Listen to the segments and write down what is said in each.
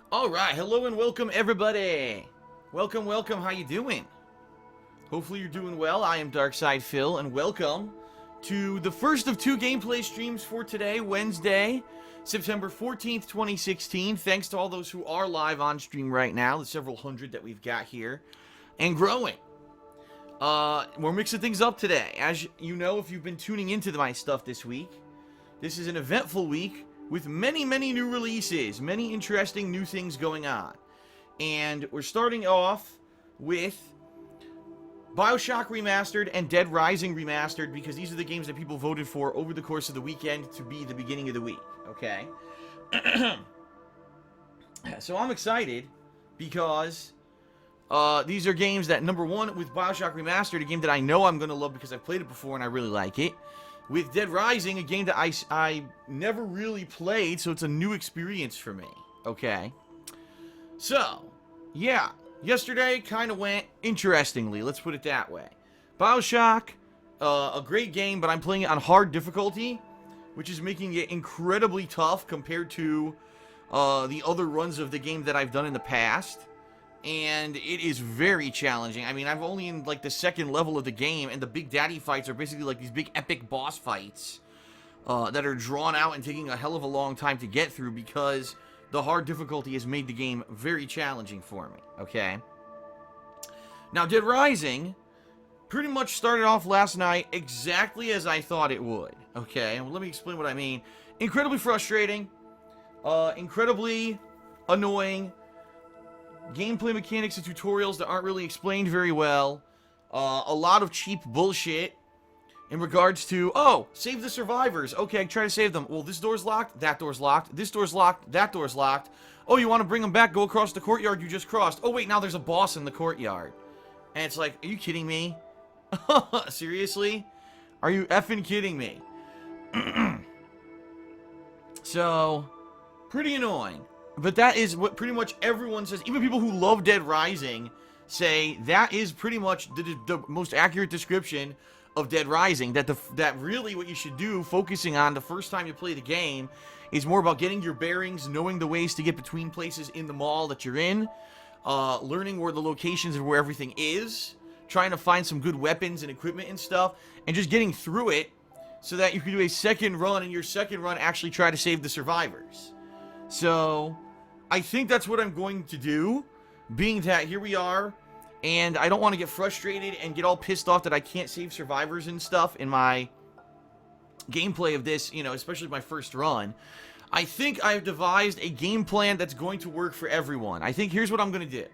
All right, hello and welcome everybody. Welcome. How you doing? Hopefully you're doing well. I am Darkside Phil, and welcome to the first of two gameplay streams for today, Wednesday, September 14th, 2016. Thanks to all those who are live on stream right now, the several hundred that we've got here, and growing. We're mixing things up today. As you know, if you've been tuning into my stuff this week, this is an eventful week with many new releases, many interesting new things going on. And we're starting off with BioShock Remastered and Dead Rising Remastered, because these are the games that people voted for over the course of the weekend to be the beginning of the week, okay? So I'm excited because these are games that, number one, with BioShock Remastered, a game that I know I'm going to love because I've played it before and I really like it. With Dead Rising, a game that I never really played, so it's a new experience for me, okay? So, yeah, yesterday kind of went interestingly, let's put it that way. BioShock, a great game, but I'm playing it on hard difficulty, which is making it incredibly tough compared to the other runs of the game that I've done in the past. And it is very challenging. I mean, I'm only in, like, the second level of the game, and the Big Daddy fights are basically, like, these big epic boss fights that are drawn out and taking a hell of a long time to get through because the hard difficulty has made the game very challenging for me, okay? Now, Dead Rising pretty much started off last night exactly as I thought it would, okay? And let me explain what I mean. Incredibly frustrating, incredibly annoying, gameplay mechanics and tutorials that aren't really explained very well. A lot of cheap bullshit in regards to, oh, save the survivors. Okay, try to save them. Well, this door's locked, that door's locked, this door's locked, that door's locked. Oh, you want to bring them back? Go across the courtyard you just crossed. Oh, wait, now there's a boss in the courtyard. And it's like, are you kidding me? Seriously? Are you effing kidding me? So, pretty annoying. But that is what pretty much everyone says. Even people who love Dead Rising say that is pretty much the most accurate description of Dead Rising. That really what you should do, focusing on the first time you play the game, is more about getting your bearings, knowing the ways to get between places in the mall that you're in, learning where the locations of where everything is, trying to find some good weapons and equipment and stuff, and just getting through it so that you can do a second run, and your second run actually try to save the survivors. So I think that's what I'm going to do, being that here we are, and I don't want to get frustrated and get all pissed off that I can't save survivors and stuff in my gameplay of this, you know, especially my first run. I think I've devised a game plan that's going to work for everyone. I think here's what I'm going to do.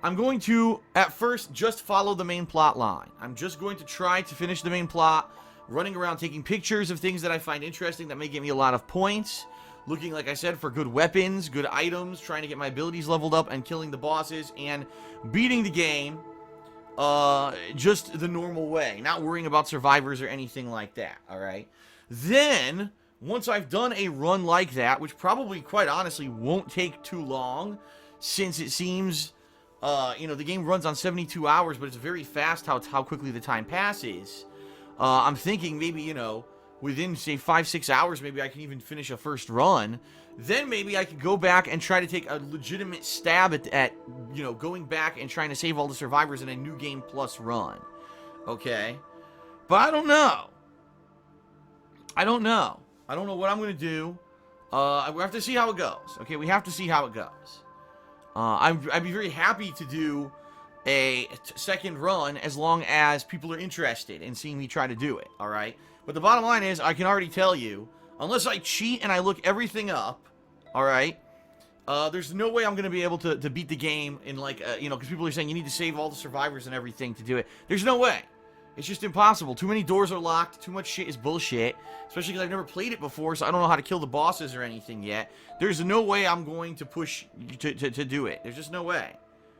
I'm going to, at first, just follow the main plot line. I'm just going to try to finish the main plot, running around taking pictures of things that I find interesting that may give me a lot of points, looking, like I said, for good weapons, good items, trying to get my abilities leveled up, and killing the bosses, and beating the game just the normal way, not worrying about survivors or anything like that, alright? Then, once I've done a run like that, which probably, quite honestly, won't take too long, since it seems, you know, the game runs on 72 hours, but it's very fast how quickly the time passes. I'm thinking maybe, you know, within, say, 5-6 hours, maybe I can even finish a first run. Then maybe I could go back and try to take a legitimate stab at you know, going back and trying to save all the survivors in a new game plus run. Okay? But I don't know. I don't know what I'm going to do. We have to see how it goes. Okay, we have to see how it goes. I'd be very happy to do a second run as long as people are interested in seeing me try to do it, alright? But the bottom line is, I can already tell you, unless I cheat and I look everything up, alright, there's no way I'm going to be able to beat the game in, like, you know, because people are saying you need to save all the survivors and everything to do it. There's no way. It's just impossible. Too many doors are locked. Too much shit is bullshit. Especially because I've never played it before, so I don't know how to kill the bosses or anything yet. There's no way I'm going to push to do it. There's just no way.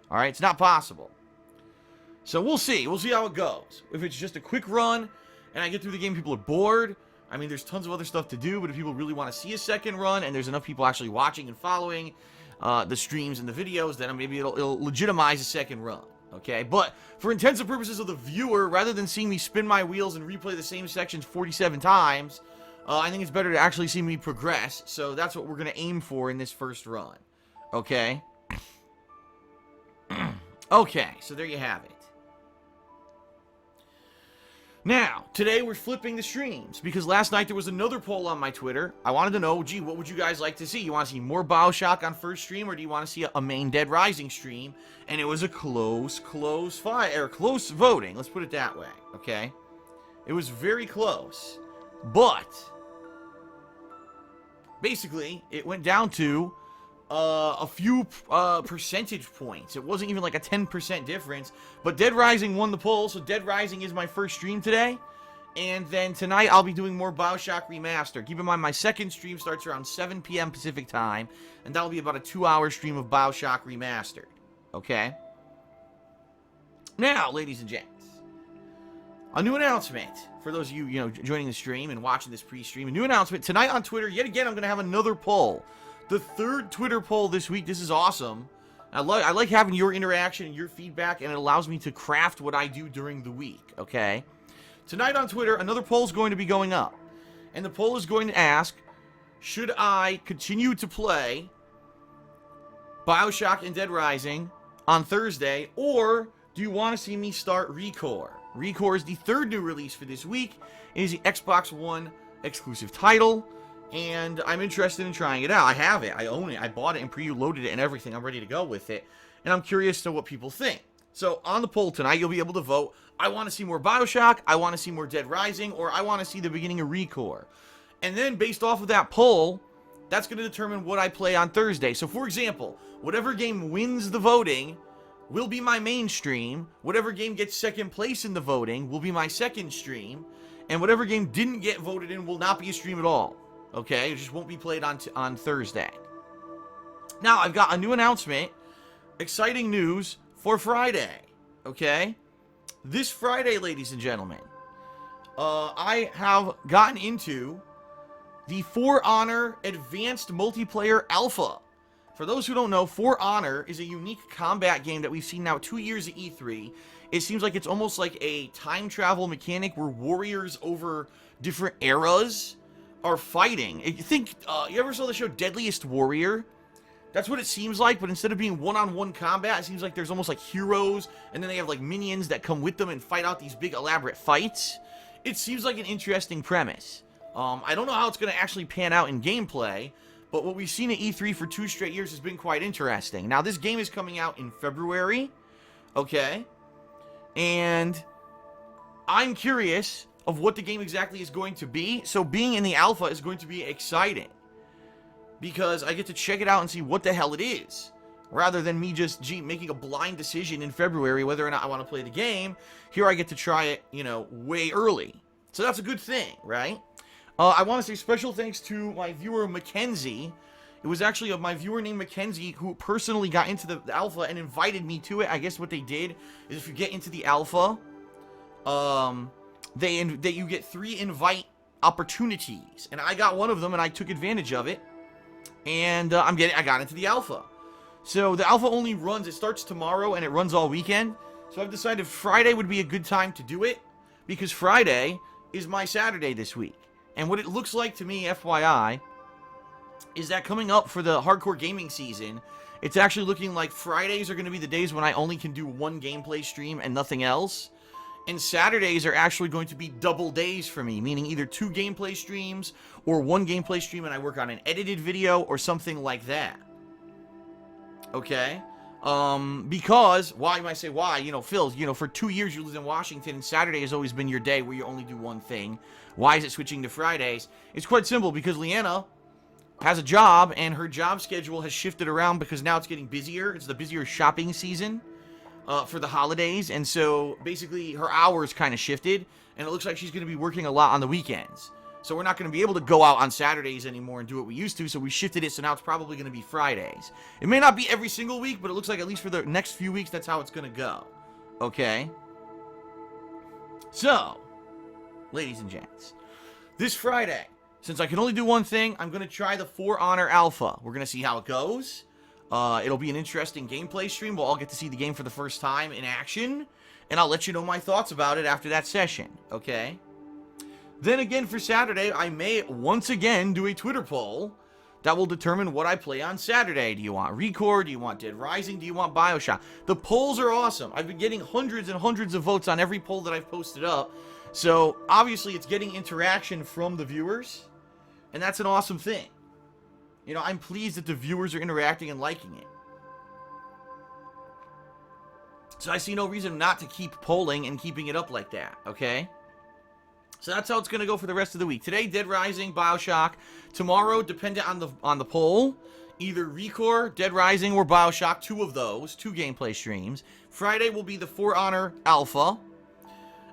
Alright, it's not possible. So we'll see. We'll see how it goes. If it's just a quick run, and I get through the game, people are bored. I mean, there's tons of other stuff to do, but if people really want to see a second run, and there's enough people actually watching and following the streams and the videos, then maybe it'll legitimize a second run. Okay? But for intensive purposes of the viewer, rather than seeing me spin my wheels and replay the same sections 47 times, I think it's better to actually see me progress. So that's what we're going to aim for in this first run. Okay? Okay, so there you have it. Now, today we're flipping the streams, because last night there was another poll on my Twitter. I wanted to know, gee, what would you guys like to see? You want to see more BioShock on first stream, or do you want to see a main Dead Rising stream? And it was a close voting. Let's put it that way, okay? It was very close. But, basically, it went down to a few percentage points. It wasn't even like a 10% difference. But Dead Rising won the poll, so Dead Rising is my first stream today. And then tonight I'll be doing more BioShock Remastered. Keep in mind, my second stream starts around 7 p.m. Pacific time, and that'll be about a 2-hour stream of BioShock Remastered. Okay? Now, ladies and gents, a new announcement for those of you, joining the stream and watching this pre-stream. A new announcement tonight on Twitter. Yet again, I'm going to have another poll. The third Twitter poll this week. This is awesome. I like having your interaction and your feedback, and it allows me to craft what I do during the week, okay? Tonight on Twitter, another poll is going to be going up. And the poll is going to ask, should I continue to play BioShock and Dead Rising on Thursday, or do you want to see me start ReCore? ReCore is the third new release for this week. It is the Xbox One exclusive title. And I'm interested in trying it out. I have it. I own it. I bought it and preloaded it and everything. I'm ready to go with it. And I'm curious to what people think. So on the poll tonight, you'll be able to vote. I want to see more BioShock. I want to see more Dead Rising. Or I want to see the beginning of ReCore. And then based off of that poll, that's going to determine what I play on Thursday. So for example, whatever game wins the voting will be my main stream. Whatever game gets second place in the voting will be my second stream. And whatever game didn't get voted in will not be a stream at all. Okay, it just won't be played on Thursday. Now, I've got a new announcement. Exciting news for Friday. Okay? This Friday, ladies and gentlemen, I have gotten into the For Honor Advanced Multiplayer Alpha. For those who don't know, For Honor is a unique combat game that we've seen now 2 years at E3. It seems like it's almost like a time travel mechanic where warriors over different eras are fighting. You ever saw the show Deadliest Warrior? That's what it seems like, but instead of being one-on-one combat, it seems like there's almost like heroes, and then they have like minions that come with them and fight out these big elaborate fights. It seems like an interesting premise. I don't know how it's going to actually pan out in gameplay, but what we've seen at E3 for 2 straight years has been quite interesting. Now, this game is coming out in February, okay? And I'm curious of what the game exactly is going to be. So being in the alpha is going to be exciting, because I get to check it out and see what the hell it is, rather than me just making a blind decision in February whether or not I want to play the game. Here I get to try it, way early. So that's a good thing, right? I want to say special thanks to my viewer Mackenzie. It was actually my viewer named Mackenzie who personally got into the alpha and invited me to it. I guess what they did is if you get into the alpha, you get 3 invite opportunities, and I got one of them, and I took advantage of it, and I got into the alpha. So the alpha only runs, it starts tomorrow, and it runs all weekend. So I've decided Friday would be a good time to do it, because Friday is my Saturday this week. And what it looks like to me, FYI, is that coming up for the hardcore gaming season, it's actually looking like Fridays are going to be the days when I only can do one gameplay stream and nothing else. And Saturdays are actually going to be double days for me, meaning either 2 gameplay streams or 1 gameplay stream and I work on an edited video or something like that. Okay? Because, why, you might say, why? Phil, for 2 years you lived in Washington and Saturday has always been your day where you only do one thing. Why is it switching to Fridays? It's quite simple, because Leanna has a job and her job schedule has shifted around because now it's getting busier. It's the busier shopping season. For the holidays, and so basically her hours kind of shifted, and it looks like she's going to be working a lot on the weekends. So we're not going to be able to go out on Saturdays anymore and do what we used to, so we shifted it, so now it's probably going to be Fridays. It may not be every single week, but it looks like at least for the next few weeks, that's how it's going to go. Okay? So, ladies and gents, this Friday, since I can only do one thing, I'm going to try the For Honor Alpha. We're going to see how it goes. It'll be an interesting gameplay stream. We'll all get to see the game for the first time in action, and I'll let you know my thoughts about it after that session, okay? Then again, for Saturday, I may once again do a Twitter poll that will determine what I play on Saturday. Do you want Recore? Do you want Dead Rising? Do you want Bioshock? The polls are awesome. I've been getting hundreds and hundreds of votes on every poll that I've posted up. So, obviously, it's getting interaction from the viewers, and that's an awesome thing. You know, I'm pleased that the viewers are interacting and liking it. So I see no reason not to keep polling and keeping it up like that, okay? So that's how it's going to go for the rest of the week. Today, Dead Rising, Bioshock. Tomorrow, dependent on the poll, either Recore, Dead Rising, or Bioshock, 2 of those, 2 gameplay streams. Friday will be the For Honor Alpha.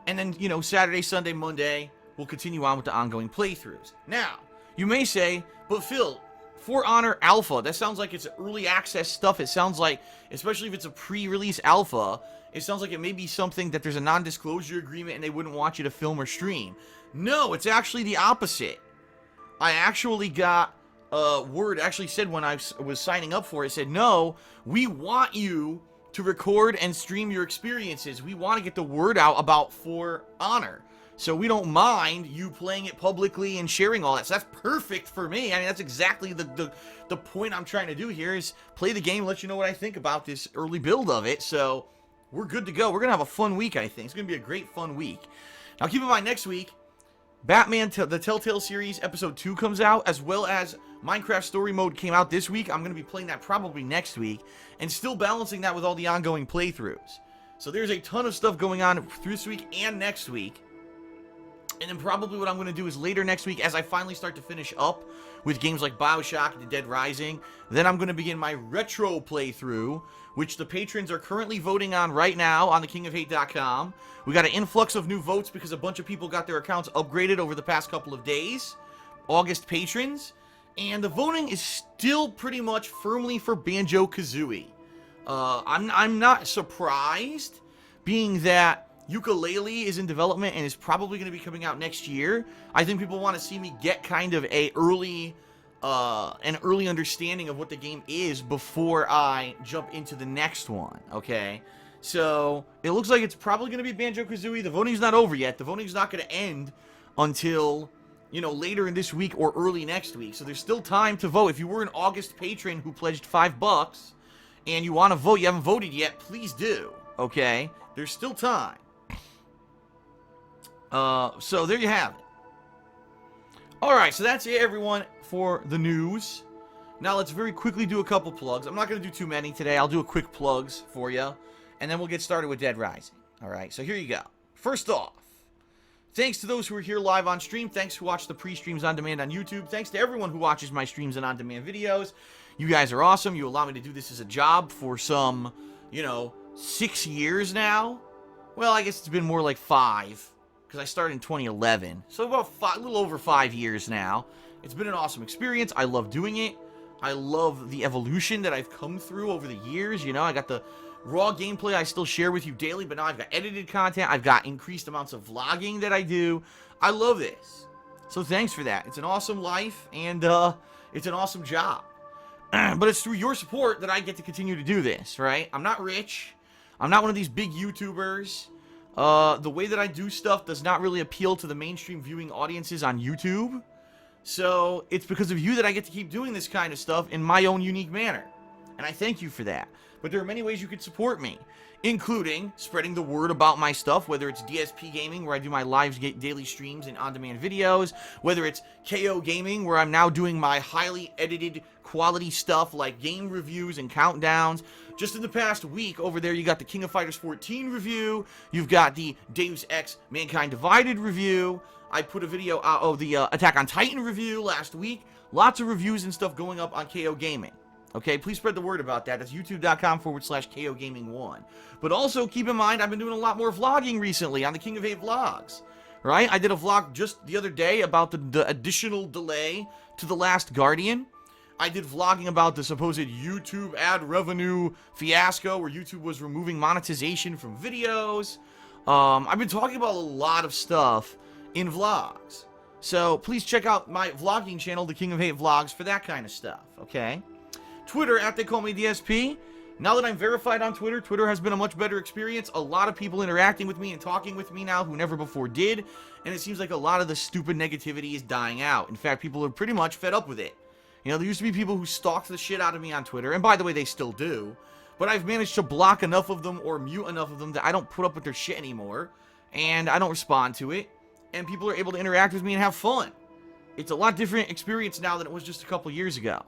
And then, you know, Saturday, Sunday, Monday, we'll continue on with the ongoing playthroughs. Now, you may say, but Phil, For Honor Alpha, that sounds like it's early access stuff. It sounds like, especially if it's a pre-release alpha, it sounds like it may be something that there's a non-disclosure agreement and they wouldn't want you to film or stream. No, it's actually the opposite. I actually got word, actually said when I was signing up for it, said, no, we want you to record and stream your experiences. We want to get the word out about For Honor. So we don't mind you playing it publicly and sharing all that. So that's perfect for me. I mean, that's exactly the point I'm trying to do here is play the game, let you know what I think about this early build of it. So we're good to go. We're going to have a fun week, I think. It's going to be a great fun week. Now, keep in mind, next week, Batman, the Telltale series, episode 2 comes out, as well as Minecraft Story Mode came out this week. I'm going to be playing that probably next week, and still balancing that with all the ongoing playthroughs. So there's a ton of stuff going on through this week and next week. And then probably what I'm going to do is later next week, as I finally start to finish up with games like Bioshock and Dead Rising, then I'm going to begin my retro playthrough, which the patrons are currently voting on right now on thekingofhate.com. We got an influx of new votes because a bunch of people got their accounts upgraded over the past couple of days. August patrons. And the voting is still pretty much firmly for Banjo-Kazooie. I'm not surprised, being that Yooka-Laylee is in development and is probably going to be coming out next year. I think people want to see me get kind of an early understanding of what the game is before I jump into the next one, okay? So, it looks like it's probably going to be Banjo-Kazooie. The voting's not over yet. The voting's not going to end until, you know, later in this week or early next week. So there's still time to vote. If you were an August patron who pledged $5 and you want to vote, you haven't voted yet, please do, okay? There's still time. So there you have it. Alright, so that's it, everyone, for the news. Now let's very quickly do a couple plugs. I'm not going to do too many today. I'll do a quick plugs for you, and then we'll get started with Dead Rising. Alright, so here you go. First off, thanks to those who are here live on stream. Thanks who watch the pre-streams on demand on YouTube. Thanks to everyone who watches my streams and on-demand videos. You guys are awesome. You allow me to do this as a job for some, 6 years now. Well, I guess it's been more like 5. Because I started in 2011. So about a little over 5 years now. It's been an awesome experience. I love doing it. I love the evolution that I've come through over the years. I got the raw gameplay I still share with you daily, but now I've got edited content. I've got increased amounts of vlogging that I do. I love this. So thanks for that. It's an awesome life, and it's an awesome job. But it's through your support that I get to continue to do this, right? I'm not rich. I'm not one of these big YouTubers. The way that I do stuff does not really appeal to the mainstream viewing audiences on YouTube. So, it's because of you that I get to keep doing this kind of stuff in my own unique manner. And I thank you for that. But there are many ways you can support me, including spreading the word about my stuff, whether it's DSPGaming, where I do my live daily streams and on-demand videos, whether it's KO Gaming, where I'm now doing my highly edited quality stuff like game reviews and countdowns. Just in the past week, over there, you got the King of Fighters 14 review. You've got the Deus Ex Mankind Divided review. I put a video out of the Attack on Titan review last week. Lots of reviews and stuff going up on KO Gaming. Okay, please spread the word about that. That's youtube.com/KO Gaming 1. But also, keep in mind, I've been doing a lot more vlogging recently on the King of Hate Vlogs. Right? I did a vlog just the other day about the additional delay to The Last Guardian. I did vlogging about the supposed YouTube ad revenue fiasco where YouTube was removing monetization from videos. I've been talking about a lot of stuff in vlogs. So please check out my vlogging channel, The King of Hate Vlogs, for that kind of stuff, okay? Twitter, @TheyCallMeDSP. Now that I'm verified on Twitter, Twitter has been a much better experience. A lot of people interacting with me and talking with me now who never before did. And it seems like a lot of the stupid negativity is dying out. In fact, people are pretty much fed up with it. You know, there used to be people who stalked the shit out of me on Twitter, and by the way, they still do. But I've managed to block enough of them or mute enough of them that I don't put up with their shit anymore, and I don't respond to it, and people are able to interact with me and have fun. It's a lot different experience now than it was just a couple years ago.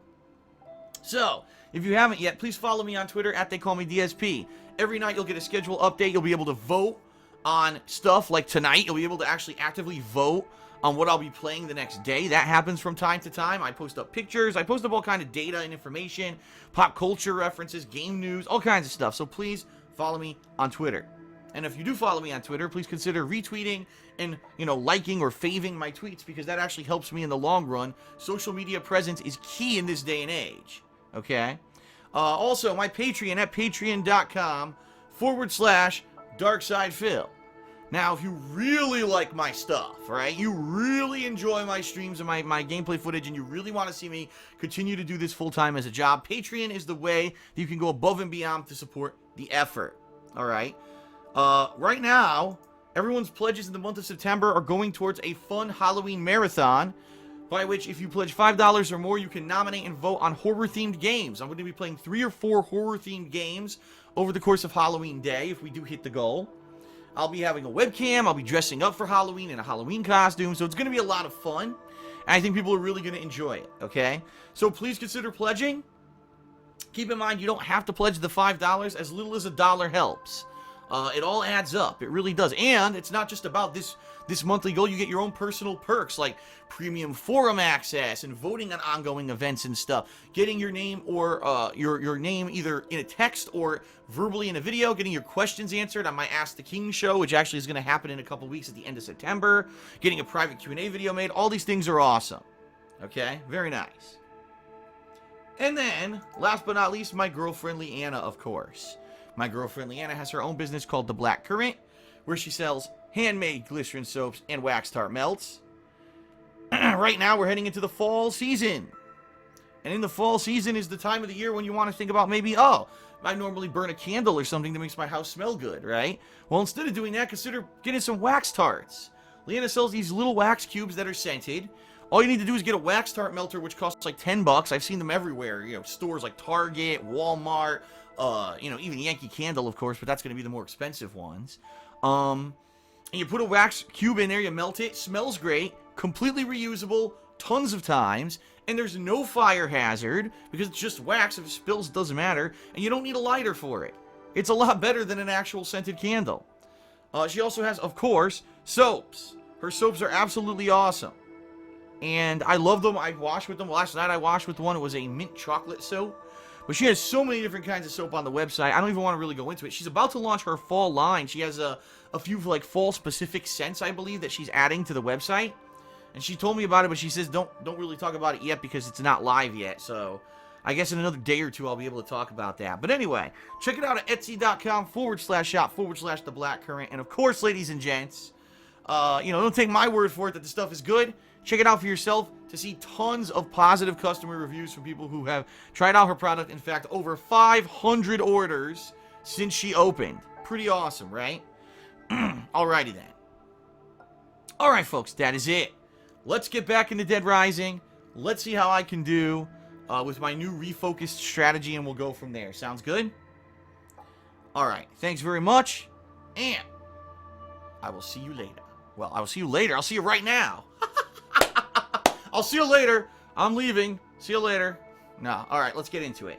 So, if you haven't yet, please follow me on Twitter at TheyCallMeDSP. Every night you'll get a schedule update. You'll be able to vote on stuff like tonight. You'll be able to actually actively vote on what I'll be playing the next day. That happens from time to time. I post up pictures. I post up all kind of data and information, pop culture references, game news, all kinds of stuff. So please follow me on Twitter. And if you do follow me on Twitter, please consider retweeting and, liking or faving my tweets, because that actually helps me in the long run. Social media presence is key in this day and age. Okay? Also, my Patreon at patreon.com/DarksidePhil. Now, if you really like my stuff, right, you really enjoy my streams and my gameplay footage, and you really want to see me continue to do this full-time as a job, Patreon is the way that you can go above and beyond to support the effort, all right? Right now, everyone's pledges in the month of September are going towards a fun Halloween marathon, by which if you pledge $5 or more, you can nominate and vote on horror-themed games. I'm going to be playing 3 or 4 horror-themed games over the course of Halloween Day if we do hit the goal. I'll be having a webcam, I'll be dressing up for Halloween in a Halloween costume, so it's going to be a lot of fun, and I think people are really going to enjoy it, okay? So please consider pledging. Keep in mind, you don't have to pledge the $5, as little as $1 helps. It all adds up, it really does, and it's not just about this monthly goal. You get your own personal perks, like premium forum access and voting on ongoing events and stuff, getting your name or your name either in a text or verbally in a video, getting your questions answered on my Ask the King show, which actually is going to happen in a couple weeks at the end of September, getting a private Q&A video made. All these things are awesome. Okay? Very nice. And then, last but not least, my girlfriend Leanna, of course. My girlfriend Leanna has her own business called The Black Current, where she sells handmade glycerin soaps and wax tart melts. Right now, we're heading into the fall season. And in the fall season is the time of the year when you want to think about maybe, I normally burn a candle or something that makes my house smell good, right? Well, instead of doing that, consider getting some wax tarts. Leanna sells these little wax cubes that are scented. All you need to do is get a wax tart melter, which costs like $10. I've seen them everywhere. Stores like Target, Walmart, even Yankee Candle, of course, but that's going to be the more expensive ones. And you put a wax cube in there, you melt it, smells great, completely reusable, tons of times, and there's no fire hazard, because it's just wax. If it spills, it doesn't matter, and you don't need a lighter for it. It's a lot better than an actual scented candle. She also has, of course, soaps. Her soaps are absolutely awesome, and I love them. I wash with them. Last night I washed with one. It was a mint chocolate soap. But she has so many different kinds of soap on the website. I don't even want to really go into it. She's about to launch her fall line. She has a few fall-specific scents, I believe, that she's adding to the website. And she told me about it, but she says don't really talk about it yet because it's not live yet. So I guess in another day or two I'll be able to talk about that. But anyway, check it out at etsy.com/shop/theblackcurrent. And of course, ladies and gents, don't take my word for it that the stuff is good. Check it out for yourself to see tons of positive customer reviews from people who have tried out her product. In fact, over 500 orders since she opened. Pretty awesome, right? Alrighty then. Alright, folks, that is it. Let's get back into Dead Rising. Let's see how I can do with my new refocused strategy, and we'll go from there. Sounds good? Alright, thanks very much, and I will see you later. Well, I will see you later. I'll see you right now. I'll see you later. I'm leaving. See you later. No. All right, let's get into it.